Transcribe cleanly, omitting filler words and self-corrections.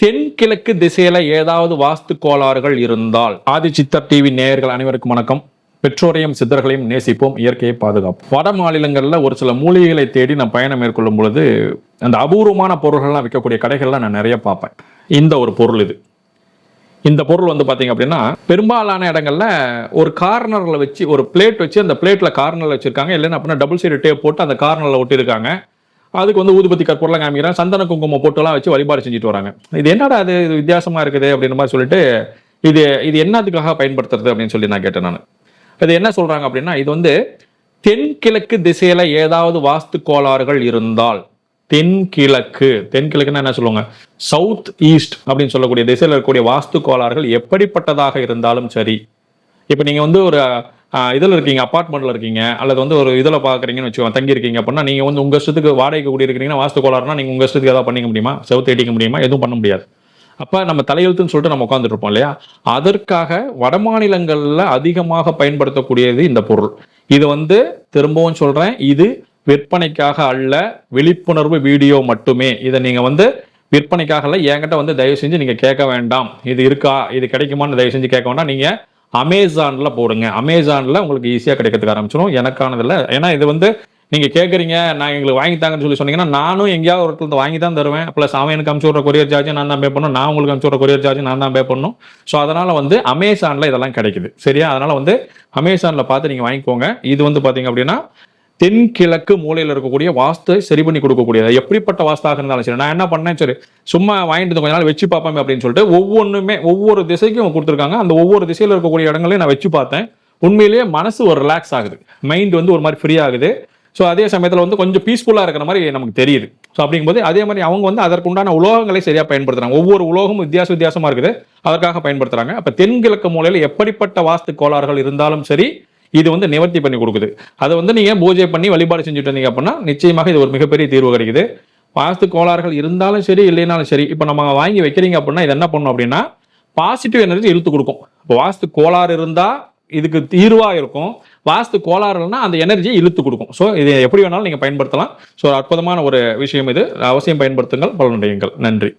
தென்கிழக்கு திசையில ஏதாவது வாஸ்து கோளாறுகள் இருந்தால், ஆதி சித்தர் டிவி நேயர்கள் அனைவருக்கும் வணக்கம். பெற்றோரையும் சித்தர்களையும் நேசிப்போம், இயற்கையை பாதுகாப்போம். வட மாநிலங்களில் ஒரு சில மூலிகைகளை தேடி நான் பயணம் மேற்கொள்ளும் பொழுது அந்த அபூர்வமான பொருள்கள்லாம் விற்கக்கூடிய கடைகள்லாம் நான் நிறைய பார்ப்பேன். இந்த ஒரு பொருள் இந்த பொருள் வந்து பார்த்தீங்க அப்படின்னா, பெரும்பாலான இடங்கள்ல ஒரு கார்னரில் வச்சு ஒரு பிளேட் வச்சு அந்த பிளேட்டில் கார்னரில் வச்சிருக்காங்க. இல்லைன்னா அப்படின்னா டபுள் சைடு டேப் போட்டு அந்த கார்னரில் ஒட்டியிருக்காங்க. அதுக்கு வந்து ஊதுபத்தி கற்பூரலாம் காமிக்கிறாங்க, சந்தன குங்குமம் போட்டுலாம் வச்சு வழிபாடு செஞ்சுட்டு வராங்க. இது என்னடா அது வித்தியாசமா இருக்குது அப்படின்ற மாதிரி சொல்லிட்டு இது இது என்னத்துக்காக பயன்படுத்துறது அப்படின்னு சொல்லி நான் கேட்டேன். நான் இது என்ன சொல்றாங்க அப்படின்னா, இது வந்து தென்கிழக்கு திசையில ஏதாவது வாஸ்து கோளாறுகள் இருந்தால், தென்கிழக்குன்னா என்ன சொல்லுவாங்க, சவுத் ஈஸ்ட் அப்படின்னு சொல்லக்கூடிய திசையில் இருக்கக்கூடிய வாஸ்து கோளாறுகள் எப்படிப்பட்டதாக இருந்தாலும் சரி. இப்போ நீங்க வந்து ஒரு இதில் இருக்கீங்க, அப்பார்ட்மெண்ட்ல இருக்கீங்க, அல்லது வந்து ஒரு இதில் பார்க்குறீங்கன்னு வச்சுக்கோங்க, தங்கி இருக்கீங்க அப்படின்னா, நீங்கள் வந்து உங்கள் இஷ்டத்துக்கு வாடகைக்கு கூடி இருக்கிறீங்கன்னா வாஸ்து கோளாறுனா நீங்கள் உங்கள் இஷ்டத்துக்கு ஏதாவது பண்ணிக்க முடியுமா? செவுத்து அடிக்க முடியுமா? எதுவும் பண்ண முடியாது. அப்போ நம்ம தலையெழுத்துன்னு சொல்லிட்டு நம்ம உட்காந்துட்டு இருப்போம் இல்லையா? அதற்காக வட மாநிலங்களில் அதிகமாக பயன்படுத்தக்கூடியது இந்த பொருள். இது வந்து திரும்பவும் சொல்கிறேன், இது விற்பனைக்காக அல்ல, விழிப்புணர்வு வீடியோ மட்டுமே. இதை நீங்கள் வந்து விற்பனைக்காக அல்ல, என்கிட்ட வந்து தயவு செஞ்சு நீங்கள் கேட்க வேண்டாம். இது இருக்கா, இது கிடைக்குமான்னு தயவு செஞ்சு கேட்க வேண்டாம். நீங்கள் அமேசான்ல போடுங்க, அமேசான்ல உங்களுக்கு ஈஸியாக கிடைக்கிறதுக்கு ஆரம்பிச்சிடும். எனக்கானதில்லை. ஏன்னா இது வந்து நீங்க கேட்குறீங்க, நான் எங்களுக்கு வாங்கித்தாங்கன்னு சொல்லி சொன்னீங்கன்னா, நானும் எங்கேயாவது ஒரு இடத்துல வாங்கி தான் தருவேன். ப்ளஸ் அவன் எனக்கு அனுப்பிச்சு விட்ற கொரியர் சார்ஜ் நான் தான் பே பண்ணணும், நான் உங்களுக்கு அனுப்பிச்சு விட்ற கொரியர் சார்ஜ் நான் தான் பே பண்ணணும். ஸோ அதனால வந்து அமேசான்ல இதெல்லாம் கிடைக்குது, சரியா? அதனால வந்து அமேசான்ல பார்த்து நீங்க வாங்கிக்கோங்க. இது வந்து பாத்தீங்க அப்படின்னா தென்கிழக்கு மூலையில் இருக்கக்கூடிய வாஸ்து சரி பண்ணி கொடுக்கக்கூடியது. எப்படிப்பட்ட வாஸ்தாக இருந்தாலும் சரி, நான் என்ன பண்ணேன், சரி சும்மா வாங்கிட்டு கொஞ்ச நாள் வச்சு பார்ப்பேன் அப்படின்னு சொல்லிட்டு ஒவ்வொன்றுமே ஒவ்வொரு திசைக்கும் கொடுத்துருக்காங்க. அந்த ஒவ்வொரு திசையில் இருக்கக்கூடிய இடங்களையும் நான் வச்சு பார்த்தேன். உண்மையிலேயே மனசு ஒரு ரிலாக்ஸ் ஆகுது, மைண்ட் வந்து ஒரு மாதிரி ஃப்ரீ ஆகுது. ஸோ அதே சமயத்தில் வந்து கொஞ்சம் பீஸ்ஃபுல்லாக இருக்கிற மாதிரி நமக்கு தெரியுது. ஸோ அப்படிங்கும்போது அதே மாதிரி அவங்க வந்து அதற்குண்டான உலோகங்களை சரியாக பயன்படுத்துறாங்க. ஒவ்வொரு உலோகமும் வித்தியாசமாக இருக்குது, அதற்காக பயன்படுத்துறாங்க. அப்போ தென்கிழக்கு மூலையில் எப்படிப்பட்ட வாஸ்து கோளாறுகள் இருந்தாலும் சரி, இது வந்து நிவர்த்தி பண்ணி கொடுக்குது. அதை வந்து நீங்க பூஜை பண்ணி வழிபாடு செஞ்சுட்டு இருந்தீங்க அப்படின்னா நிச்சயமாக இது ஒரு மிகப்பெரிய தீர்வு கிடைக்குது. வாஸ்து கோளாறுகள் இருந்தாலும் சரி, இல்லைனாலும் சரி, இப்போ நம்ம வாங்கி வைக்கிறீங்க அப்படின்னா இது என்ன பண்ணும் அப்படின்னா, பாசிட்டிவ் எனர்ஜி இழுத்து கொடுக்கும். இப்போ வாஸ்து கோளாறு இருந்தா இதுக்கு தீர்வா இருக்கும், வாஸ்து கோளாறுனா அந்த எனர்ஜியை இழுத்து கொடுக்கும். ஸோ இது எப்படி வேணாலும் நீங்க பயன்படுத்தலாம். ஸோ அற்புதமான ஒரு விஷயம் இது. அவசியம் பயன்படுத்துங்கள், பலனடையுங்கள். நன்றி.